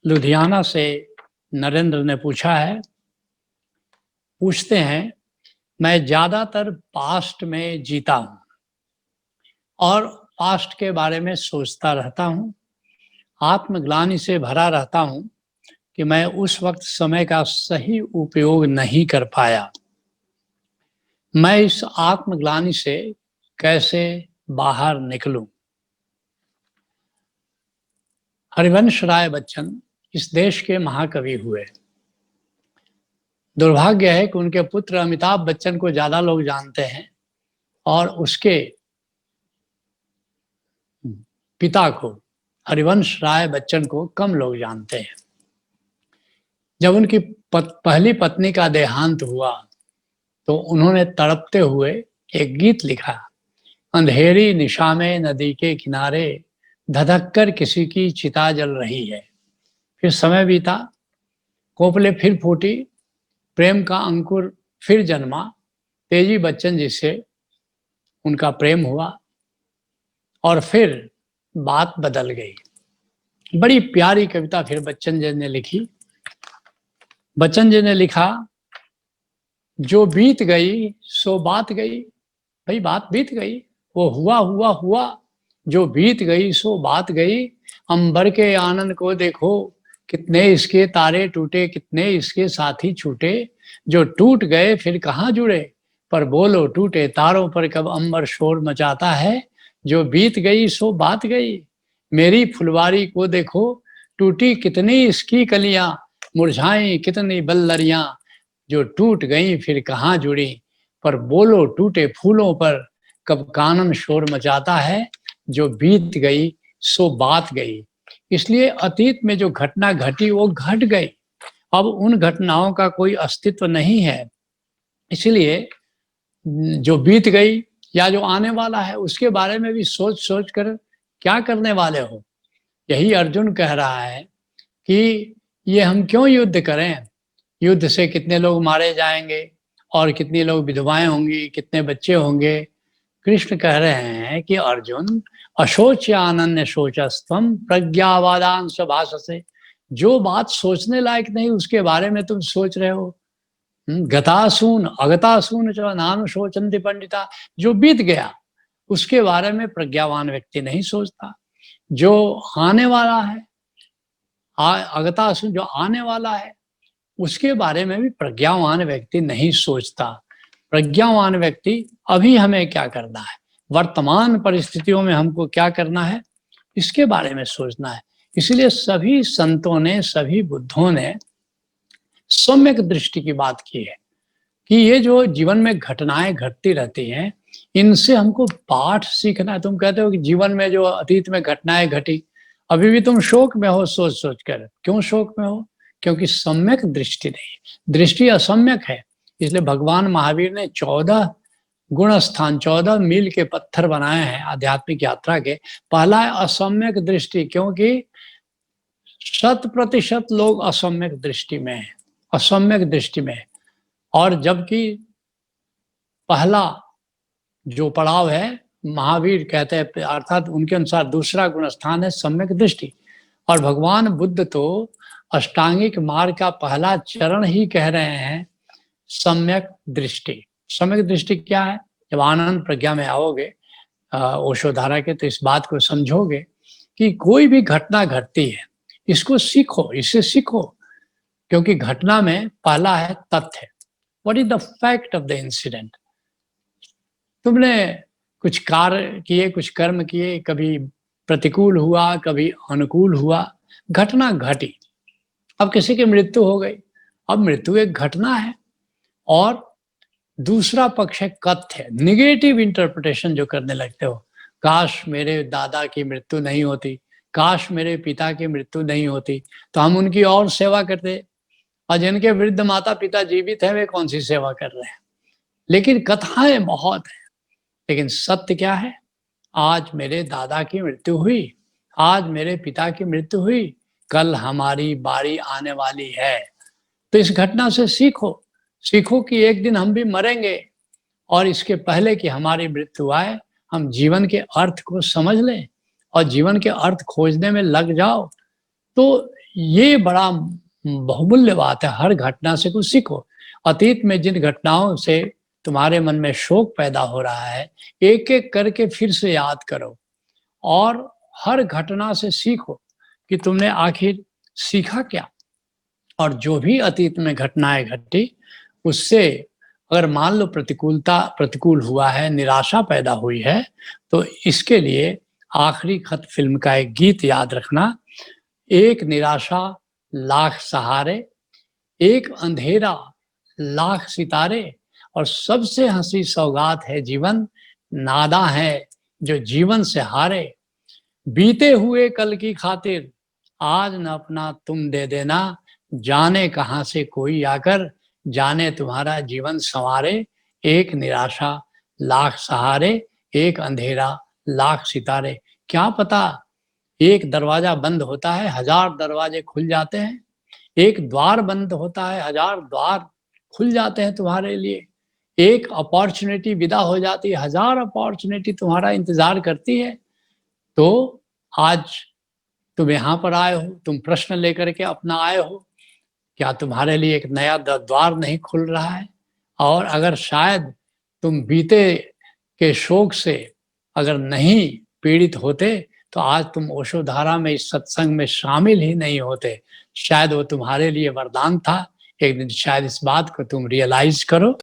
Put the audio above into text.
लुधियाना से नरेंद्र ने पूछते हैं, मैं ज़्यादातर पास्ट में जीता हूँ और पास्ट के बारे में सोचता रहता हूँ। आत्मग्लानि से भरा रहता हूँ कि मैं उस वक्त समय का सही उपयोग नहीं कर पाया। मैं इस आत्मग्लानि से कैसे बाहर निकलूं? हरिवंश राय बच्चन इस देश के महाकवि हुए। दुर्भाग्य है कि उनके पुत्र अमिताभ बच्चन को ज़्यादा लोग जानते हैं और उसके पिता को, हरिवंश राय बच्चन को, कम लोग जानते हैं। जब उनकी पहली पत्नी का देहांत हुआ तो उन्होंने तड़पते हुए एक गीत लिखा, अंधेरी निशा में नदी के किनारे धधक कर किसी की चिता जल रही है। फिर समय बीता, कोपले फिर फूटी, प्रेम का अंकुर फिर जन्मा, तेजी बच्चन जी से उनका प्रेम हुआ और फिर बात बदल गई। बड़ी प्यारी कविता फिर बच्चन जी ने लिखी। बच्चन जी ने लिखा, जो बीत गई सो बात गई। भाई बात बीत गई, वो हुआ, जो बीत गई सो बात गई। अंबर के आनंद को देखो, कितने इसके तारे टूटे, कितने इसके साथी छूटे। जो टूट गए फिर कहाँ जुड़े, पर बोलो टूटे तारों पर कब अंबर शोर मचाता है। जो बीत गई सो बात गई, मेरी फुलवारी को देखो, टूटी कितनी इसकी कलियां, मुरझाई कितनी बल्लरियां। जो टूट गई फिर कहाँ जुड़ी, पर बोलो टूटे फूलों पर कब कानन शोर मचाता है। जो बीत गई सो बात गई। इसलिए अतीत में जो घटना घटी वो घट गई, अब उन घटनाओं का कोई अस्तित्व नहीं है। इसलिए जो बीत गई या जो आने वाला है उसके बारे में भी सोच सोच कर क्या करने वाले हो। यही अर्जुन कह रहा है कि ये हम क्यों युद्ध करें, युद्ध से कितने लोग मारे जाएंगे और कितनी लोग विधवाएं होंगी, कितने बच्चे होंगे। कृष्ण कह रहे हैं कि अर्जुन, अशोच या अनन्य शोचस्तम प्रज्ञावादांश भाषसे। जो बात सोचने लायक नहीं उसके बारे में तुम सोच रहे हो। गतासून अगतासून च नानु शोचन्ति पंडिता। जो बीत गया उसके बारे में प्रज्ञावान व्यक्ति नहीं सोचता। जो आने वाला है, अगतासून जो आने वाला है उसके बारे में भी प्रज्ञावान व्यक्ति नहीं सोचता। प्रज्ञावान व्यक्ति अभी हमें क्या करना है, वर्तमान परिस्थितियों में हमको क्या करना है, इसके बारे में सोचना है। इसलिए सभी संतों ने, सभी बुद्धों ने सम्यक दृष्टि की बात की है कि ये जो जीवन में घटनाएं घटती रहती हैं, इनसे हमको पाठ सीखना है। तुम कहते हो कि जीवन में जो अतीत में घटनाएं घटी, अभी भी तुम शोक में हो सोच सोच कर। क्यों शोक में हो? क्योंकि सम्यक दृष्टि नहीं, दृष्टि असम्यक है। इसलिए भगवान महावीर ने 14 गुण स्थान, 14 मील के पत्थर बनाए हैं आध्यात्मिक यात्रा के। पहला है असम्यक दृष्टि, क्योंकि 100% लोग असम्यक दृष्टि में है, असम्यक दृष्टि में है। और जबकि पहला जो पड़ाव है, महावीर कहते हैं, अर्थात उनके अनुसार दूसरा गुण स्थान है सम्यक दृष्टि। और भगवान बुद्ध तो अष्टांगिक मार्ग का पहला चरण ही कह रहे हैं सम्यक दृष्टि। सम्यक दृष्टि क्या है? जब आनंद प्रज्ञा में आओगे ओशोधारा के, तो इस बात को समझोगे कि कोई भी घटना घटती है, इसको सीखो, इससे सीखो। क्योंकि घटना में पहला है तथ्य, what is the fact of the incident. तुमने कुछ कार्य किए, कुछ कर्म किए, कभी प्रतिकूल हुआ, कभी अनुकूल हुआ, घटना घटी। अब किसी की मृत्यु हो गई, अब मृत्यु एक घटना है। और दूसरा पक्ष है कथ्य, निगेटिव इंटरप्रिटेशन जो करने लगते हो। काश मेरे दादा की मृत्यु नहीं होती, काश मेरे पिता की मृत्यु नहीं होती, तो हम उनकी और सेवा करते। और जिनके वृद्ध माता पिता जीवित हैं वे कौन सी सेवा कर रहे हैं। लेकिन कथाएं बहुत हैं, लेकिन सत्य क्या है? आज मेरे दादा की मृत्यु हुई, आज मेरे पिता की मृत्यु हुई, कल हमारी बारी आने वाली है। तो इस घटना से सीखो, सीखो कि एक दिन हम भी मरेंगे, और इसके पहले कि हमारी मृत्यु आए हम जीवन के अर्थ को समझ लें और जीवन के अर्थ खोजने में लग जाओ। तो ये बड़ा बहुमूल्य बात है, हर घटना से कुछ सीखो। अतीत में जिन घटनाओं से तुम्हारे मन में शोक पैदा हो रहा है, एक-एक करके फिर से याद करो और हर घटना से सीखो कि तुमने आखिर सीखा क्या? और जो भी अतीत में घटनाएँ घटी, उससे अगर मान लो प्रतिकूल हुआ है, निराशा पैदा हुई है, तो इसके लिए आखिरी खत फ़िल्म का एक गीत याद रखना, एक निराशा लाख सहारे, एक अंधेरा लाख सितारे और सबसे हँसी सौगात है जीवन, नादां है जो जीवन से हारे। बीते हुए कल की खातिर आज न अपना तुम दे देना, जाने कहाँ से कोई आकर जाने तुम्हारा जीवन संवारे। एक निराशा लाख सहारे, एक अंधेरा लाख सितारे। क्या पता एक दरवाजा बंद होता है, हजार दरवाजे खुल जाते हैं। एक द्वार बंद होता है, हजार द्वार खुल जाते हैं तुम्हारे लिए। एक अपॉर्चुनिटी विदा हो जाती है, हजार अपॉर्चुनिटी तुम्हारा इंतजार करती है। तो आज तुम यहाँ पर आए हो, तुम प्रश्न लेकर के अपना आए हो, क्या तुम्हारे लिए एक नया द्वार नहीं खुल रहा है? और अगर शायद तुम बीते के शोक से अगर नहीं पीड़ित होते, तो आज तुम ओशोधारा में इस सत्संग में शामिल ही नहीं होते। शायद वो तुम्हारे लिए वरदान था। एक दिन शायद इस बात को तुम रियलाइज़ करो।